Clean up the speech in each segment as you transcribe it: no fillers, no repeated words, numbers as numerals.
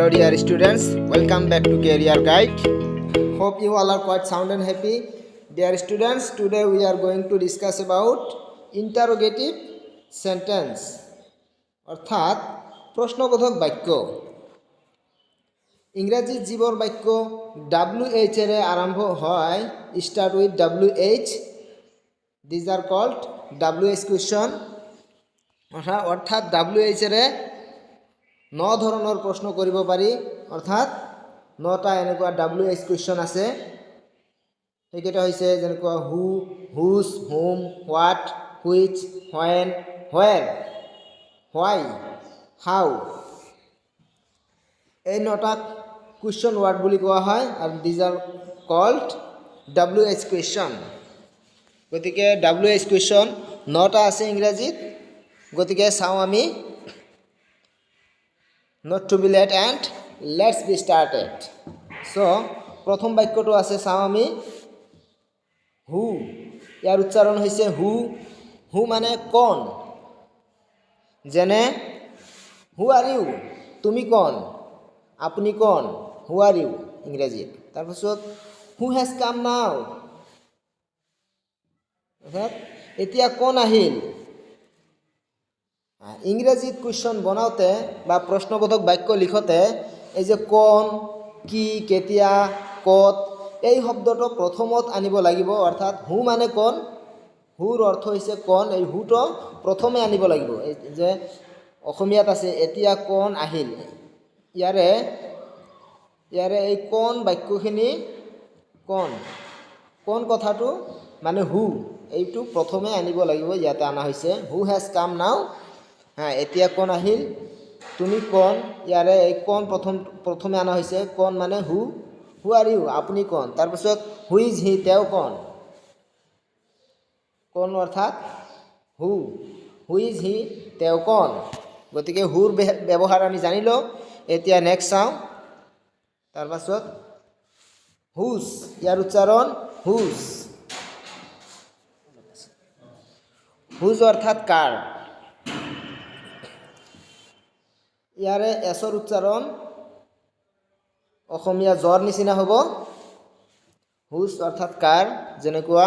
Hello dear students, welcome back to Career Guide. Hope you all are quite sound and happy. Dear students, today we are going to discuss about interrogative sentence অর্থাৎ প্রশ্নবোধক বাক্য। ইংরেজি জীবর বাক্য WH এর আরম্ভ হয় start with WH. These are called WH question. অর্থাৎ WH এর 9 ধৰণৰ প্ৰশ্ন কৰিব পাৰি অৰ্থাৎ 9টা এনেকুৱা WH কুৱেশ্যন আছে সেইকেইটা হৈছে যেনেকুৱা who whose whom what which when where why how এই 9টা কুৱেশ্যন ৱাৰ্ড বুলি কোৱা হয় আৰু these are called WH question গতিকে WH কুৱেশ্যন 9টা আছে ইংৰাজীত গতিকে চাওঁ আমি Not to be late and let's be started. So, প্রথম বাক্যটো আছে চাওঁ আমি হু ইয়াৰ উচ্চাৰণ হৈছে হু হু মানে কোন যেনে হু আৰ ইউ তুমি কোন আপুনি কোন হু আৰ ইউ ইংৰাজীত তাৰপিছত হু হ্যাজ কাম নাও অৰ্থাৎ এতিয়া কোন আহিল ইংৰাজীত কুৱেশ্যন বনাওঁতে বা প্ৰশ্নবোধক বাক্য লিখোঁতে এই যে কোন কি কেতিয়া ক'ত এই শব্দটো প্ৰথমত আনিব লাগিব অৰ্থাৎ হু মানে কোন হুৰ অৰ্থ হৈছে কোন এই হুটো প্ৰথমে আনিব লাগিব এই যে অসমীয়াত আছে এতিয়া কোন আহিল ইয়াৰে এই কোন বাক্যখিনি কোন কথাটো মানে হু এইটো প্ৰথমে আনিব লাগিব ইয়াতে আনা হৈছে হু হ্যাজ কাম নাও হ্যাঁ এতিয়া কোন আহিল তুমি কোন ইয়াৰে এই কোন প্ৰথমে আনা হৈছে কোন মানে হু আৰ ইউ আপুনি কোন তাৰপিছত হু ইজ হি তেওঁ কোন অৰ্থাৎ হু ইজ হি তেওঁ কোন গতিকে হুৰ ব্যৱহাৰ আমি জানিলোঁ এতিয়া নেক্সট চাওঁ তাৰপাছত হুজ ইয়াৰ উচ্চাৰণ হুজ অৰ্থাৎ কাৰ ইয়াৰে এছৰ উচ্চাৰণ অসমীয়া জ্বৰ নিচিনা হ'ব হুজ অৰ্থাৎ কাৰ যেনেকুৱা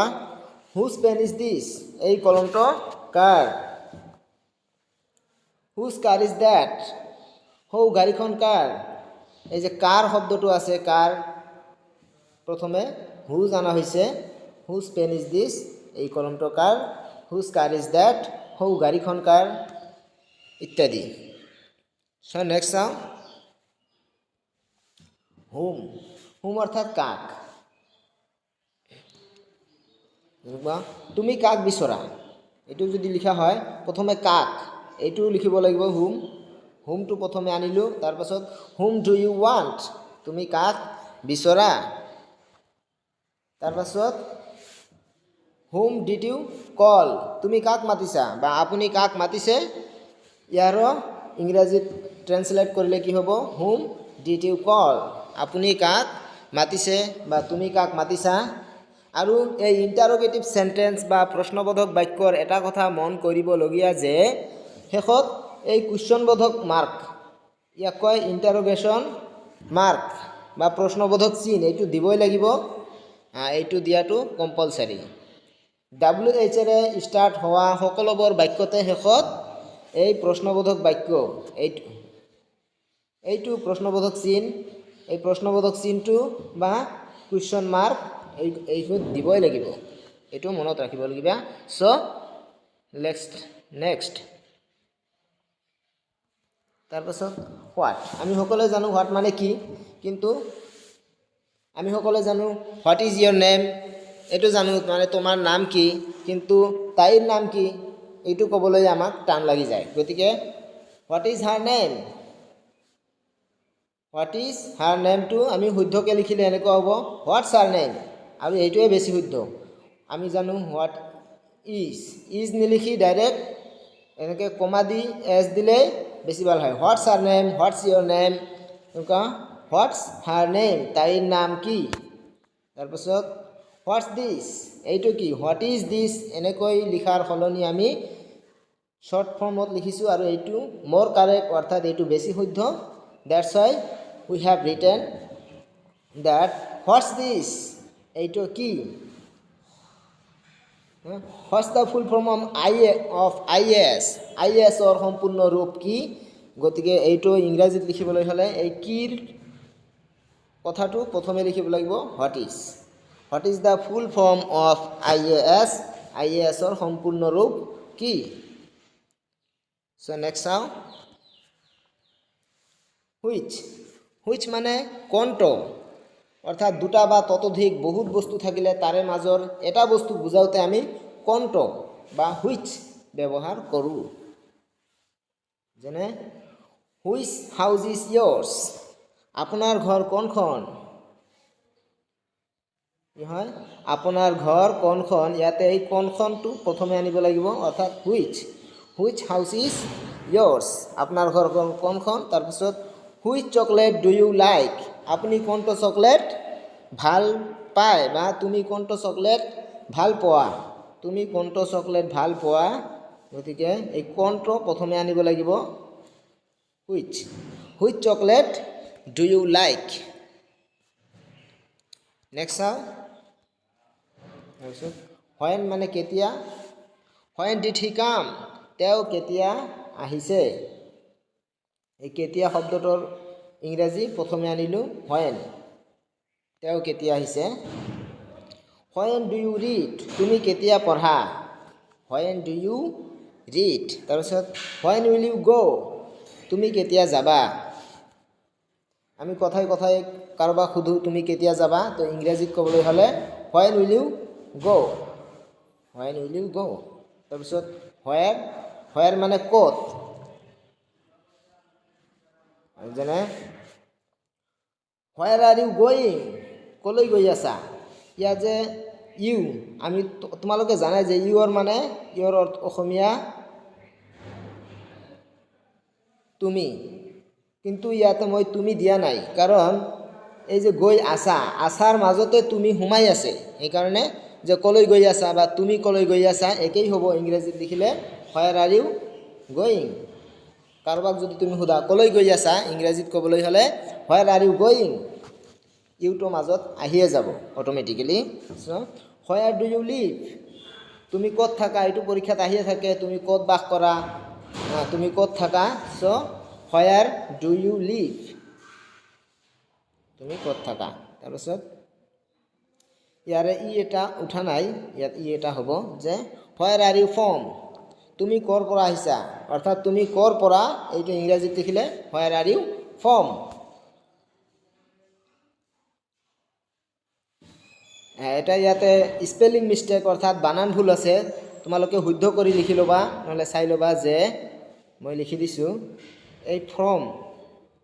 হুজ পেন ইজ দিছ এই কলমটো কাৰ হুজ কাৰ ইজ দ্যাট হৌ গাড়ীখন কাৰ এই যে কাৰ শব্দটো আছে কাৰ প্ৰথমে হুজ আনা হৈছে হুজ পেন ইজ দিছ এই কলমটো কাৰ হুজ কাৰ ইজ দ্যাট হৌ গাড়ীখন কাৰ ইত্যাদি So next চাওঁ হোম অৰ্থাৎ কাক তুমি কাক বিচৰা এইটো যদি লিখা হয় প্ৰথমে কাক এইটো লিখিব লাগিব হোমটো প্ৰথমে আনিলোঁ তাৰপাছত হোম ডু ইউ ৱান্ট তুমি কাক বিচৰা তাৰপাছত হোম ডিড ইউ কল তুমি কাক মাতিছা বা আপুনি কাক মাতিছে ইয়াৰো ইংৰাজীত ট্ৰেন্সলেট কৰিলে কি হ'ব হোম ডিড ইউ কল আপুনি কাক মাতিছে বা তুমি কাক মাতিছা আৰু এই ইণ্টাৰোগেটিভ সেন্টেন্স বা প্ৰশ্নবোধক বাক্যৰ এটা কথা মন কৰিবলগীয়া যে শেষত এই কুৱেশ্যনবোধক মাৰ্ক ইয়াক কয় ইণ্টাৰোগেশ্যন মাৰ্ক বা প্ৰশ্নবোধক চিন এইটো দিবই লাগিব এইটো দিয়াটো কম্পালচাৰী WH এৰে ষ্টাৰ্ট হোৱা সকলোবোৰ বাক্যতে শেষত এই প্ৰশ্নবোধক বাক্য এইটো প্ৰশ্নবোধক চিন এই প্ৰশ্নবোধক চিনটো বা কুৱেশ্যন মাৰ্ক এইটো দিবই লাগিব এইটো মনত ৰাখিব লাগিব সো নেক্সট তাৰপাছত হোৱাট আমি সকলোৱে জানো হোৱাট মানে কি কিন্তু আমি সকলোৱে জানো হোৱাট ইজ ইয়ৰ নেম এইটো জানো মানে তোমাৰ নাম কি কিন্তু তাইৰ নাম কি এইটো ক'বলৈ আমাক টান লাগি যায় গতিকে হোৱাট ইজ হাৰ নেমটো আমি শুদ্ধকৈ লিখিলে এনেকুৱা হ'ব হোৱাটছ হাৰ নেম আৰু এইটোৱে বেছি শুদ্ধ আমি জানো হোৱাট ইজ নিলিখি ডাইৰেক্ট এনেকৈ কমা দি এছ দিলে বেছি ভাল হয় হোৱাটছ হাৰ নেম হোৱাটছ ইয়ৰ নেম এনেকুৱা হোৱাটছ হাৰ নেম তাইৰ নাম কি তাৰপাছত হোৱাটছ দিছ এইটো কি হোৱাট ইজ দিছ এনেকৈ লিখাৰ সলনি আমি শৰ্ট ফৰ্মত লিখিছোঁ আৰু এইটো মোৰ কাৰেক্ট অৰ্থাৎ এইটো বেছি শুদ্ধ that's why we have written that what's this, এইটো কি, what's the full form of আইএছৰ সম্পূৰ্ণ ৰূপ কি। গতিকে এইটো ইংৰাজীত লিখিবলৈ হ'লে এই কিৰ কথাটো প্ৰথমে লিখিব লাগিব what is the full form of আইএছৰ সম্পূৰ্ণ ৰূপ কি। চ' নেক্সট চাওঁ হুইচ মানে কোনটো, অৰ্থাৎ দুটা বা ততোধিক বহুত বস্তু থাকিলে তাৰে মাজৰ এটা বস্তু বুজাওঁতে আমি কোনটো বা হুইচ ব্যৱহাৰ কৰোঁ। যেনে হুইচ হাউচ ইজ ইয়ৰ্ছ, আপোনাৰ ঘৰ কোনখন, কি হয় আপোনাৰ ঘৰ কোনখন, ইয়াতে এই কোনখনটো প্ৰথমে আনিব লাগিব, অৰ্থাৎ হুইচ হাউচ ইজ ইয়ৰ্ছ, আপোনাৰ ঘৰ কোনখন। তাৰপিছত which chocolate do you like, আপুনি কোনটো চকলেট ভাল পায় বা তুমি কোনটো চকলেট ভাল পোৱা, গতিকে এই কোনটো প্ৰথমে আনিব লাগিব which chocolate do you like. Next চাওঁ তাৰপিছত হোৱেন মানে কেতিয়া, হোৱেন ডিড হি কাম, তেওঁ কেতিয়া আহিছে। এই কেতিয়া শব্দটোৰ ইংৰাজী প্ৰথমে আনিলোঁ হোৱেন, তেওঁ কেতিয়া আহিছে। হোৱেন ডু ইউ ৰিড, তুমি কেতিয়া পঢ়া, হোৱেন ডু ইউ ৰিড। তাৰপিছত হোৱেন উইল ইউ গ, তুমি কেতিয়া যাবা। আমি কথাই কাৰোবাক সোধোঁ তুমি কেতিয়া যাবা, তো ইংৰাজীত ক'বলৈ হ'লে হোৱেন উইল ইউ গ। তাৰপিছত হোৱেৰ মানে ক'ত, যেনে হোৱেৰ আৰ ইউ গোয়িং, ক'লৈ গৈ আছা। ইয়াত যে ইউ, আমি তোমালোকে জানাই যে ইউৰ মানে ইউৰ অসমীয়া তুমি, কিন্তু ইয়াতে মই তুমি দিয়া নাই, কাৰণ এই যে গৈ আছা, আছাৰ মাজতে তুমি সোমাই আছে, সেইকাৰণে যে ক'লৈ গৈ আছা বা তুমি ক'লৈ গৈ আছা একেই হ'ব ইংৰাজীত লিখিলে হোৱেৰ আৰ ইউ গোয়িং। কাৰোবাক যদি তুমি সোধা ক'লৈ গৈ আছা, ইংৰাজীত ক'বলৈ হ'লে হোৱেৰ আৰ ইউ গোয়িং, ইউটো মাজত আহিয়ে যাব automatically. So' where do you live, তুমি ক'ত থাকা, এইটো পৰীক্ষাত আহিয়ে থাকে, তুমি ক'ত বাস কৰা, তুমি ক'ত থাকা। চ' হোৱেৰ ডু ইউ লিভ, তুমি ক'ত থাকা। তাৰপিছত ইয়াৰে ই এটা উঠা নাই, ইয়াত ই এটা হ'ব যে হোৱেৰ আৰ ইউ ফ্ৰম, তুমি ক'ৰ পৰা আহিছা, অৰ্থাৎ তুমি ক'ৰ পৰা, এইটো ইংৰাজীত লিখিলে হোৱেৰ আৰ ইউ ফ্ৰম। এটা ইয়াতে স্পেলিং মিষ্টেক, অৰ্থাৎ বানান ভুল আছে, তোমালোকে শুদ্ধ কৰি লিখি ল'বা, নহ'লে চাই ল'বা যে মই লিখি দিছোঁ এই ফ্ৰম,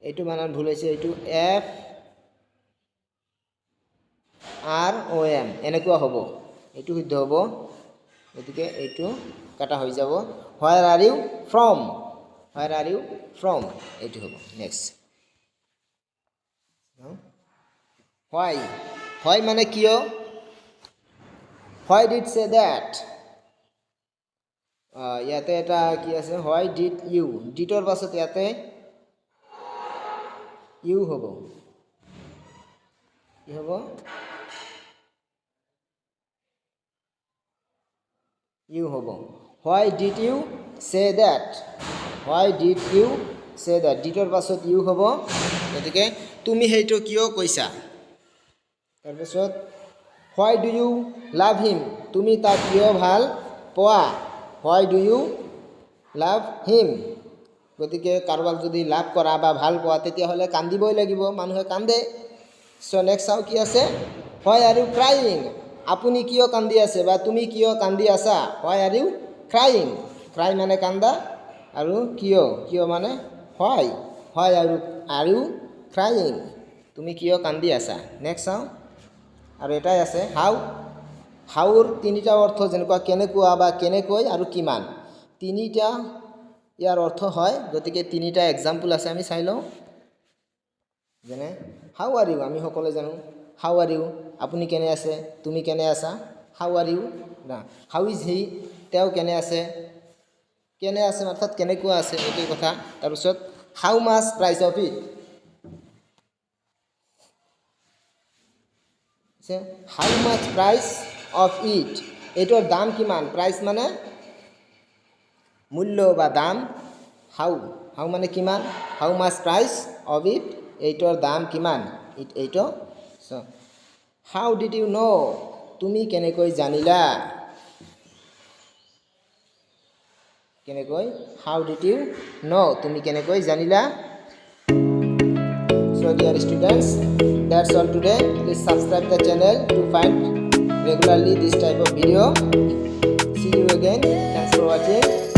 এইটো বানান ভুল হৈছে, এইটো FROM এনেকুৱা হ'ব, এইটো শুদ্ধ হ'ব, গতিকে এইটো কাটা হৈ যাব। হোৱেৰ আৰ ইউ ফ্ৰম, এইটো হ'ব। নেক্সট হোৱাই মানে কিয়, হোৱাই ডিড চে ডেট, ইয়াতে এটা কি আছে, হোৱাই ডিড ইউ, ডিডৰ পাছত ইয়াতে ইউ হ'ব, কি হ'ব, ইউ হ'ব। Why did you say that, ডিডৰ পাছত ইউ হ'ব, গতিকে তুমি সেইটো কিয় কৈছা। তাৰপিছত হোৱাই ডু ইউ লাভ হিম, তুমি তাক কিয় ভাল পোৱা, হোৱাই ডু ইউ লাভ হিম। গতিকে কাৰোবাক যদি লাভ কৰা বা ভাল পোৱা তেতিয়াহ'লে কান্দিবই লাগিব, মানুহে কান্দে। চ' নেক্সট চাওঁ কি আছে, হোৱাই আৰ ইউ ক্ৰাইং, আপুনি কিয় কান্দি আছে বা তুমি কিয় কান্দি আছা, হোৱাই আৰ ইউ ক্ৰাইং, ক্ৰাই মানে কান্দা, আৰু কিয় মানে হোৱাই আৰ ইউ ক্ৰাইং, তুমি কিয় কান্দি আছা। নেক্সট চাওঁ, আৰু এটাই আছে হাউৰ তিনিটা অৰ্থ, যেনেকুৱা কেনেকুৱা বা কেনেকৈ আৰু কিমান, তিনিটা ইয়াৰ অৰ্থ হয়। গতিকে তিনিটা এক্সাম্পল আছে, আমি চাই লওঁ। যেনে হাউ আৰ ইউ, আমি সকলোৱে জানো হাউ আৰ ইউ, আপুনি কেনে আছে, তুমি কেনে আছা, হাউ আৰ ইউ না। হাউ ইজ হি, তেওঁ কেনে আছে অৰ্থাৎ কেনেকুৱা আছে, একেই কথা। তাৰপিছত how much price of it, how much price of it, এইটোৰ দাম কিমান, প্ৰাইচ মানে মূল্য বা দাম, হাউ হাউ মানে কিমান, how much price of it, এইটোৰ দাম কিমান, এইটো হাউ ডিড ইউ ন, তুমি কেনেকৈ জানিলা, কেনেকৈ, হাউ ডিড ইউ ন, তুমি কেনেকৈ জানিলা। So dear students, that's all today. Please subscribe the channel to find regularly this type of video. See you again. Thanks for watching.